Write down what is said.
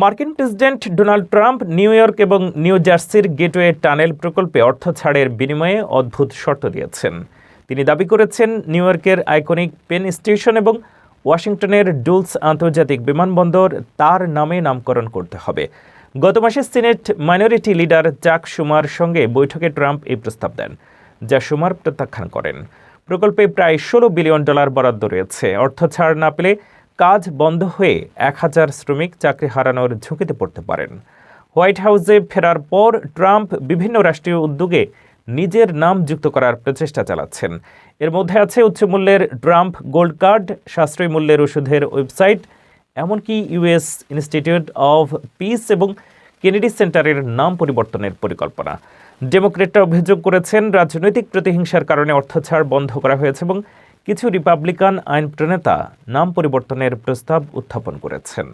মার্কিন president Donald Trump new York এবং new জার্সির গেটওয়ে টানেল প্রকল্পে অর্থ ছাড়ের বিনিময়ে অদ্ভুত শর্ত দিয়েছেন। তিনি দাবি করেছেন, নিউ ইয়র্কের আইকনিক পেন স্টেশন এবং ওয়াশিংটনের ডুলস আন্তর্জাতিক বিমানবন্দর তার নামে নামকরণ করতে হবে। গত মাসে সিনেট মাইনরিটি লিডার চাক শুমার সঙ্গে বৈঠকে ট্রাম্প এই প্রস্তাব দেন, যা শুমার প্রত্যাখ্যান করেন। প্রকল্পে প্রায় $16 বিলিয়ন বরাদ্দ রয়েছে। অর্থ ছাড় না পেলে কাজ বন্ধ হয়ে 1000 শ্রমিক চাকরি হারানোর ঝুঁকিতে পড়তে পারেন। হোয়াইট হাউসে ফেরার পর ট্রাম্প বিভিন্ন রাষ্ট্রীয় উদ্যোগে নিজের নাম যুক্ত করার প্রচেষ্টা চালাচ্ছেন। এর মধ্যে আছে উচ্চমূল্যের ট্রাম্প গোল্ড কার্ড, সাশ্রয়ী মূল্যের ওষুধের ওয়েবসাইট, এমনকি ইউএস ইনস্টিটিউট অব পিস এবং কেনেডি সেন্টারের নাম পরিবর্তনের পরিকল্পনা। ডেমোক্রেটরা অভিযোগ করেছেন, রাজনৈতিক প্রতিহিংসার কারণে অর্থ ছাড় বন্ধ করা হয়েছে এবং কিছু রিপাবলিকান আইন প্রণেতা নাম পরিবর্তনের প্রস্তাব উত্থাপন করেছেন।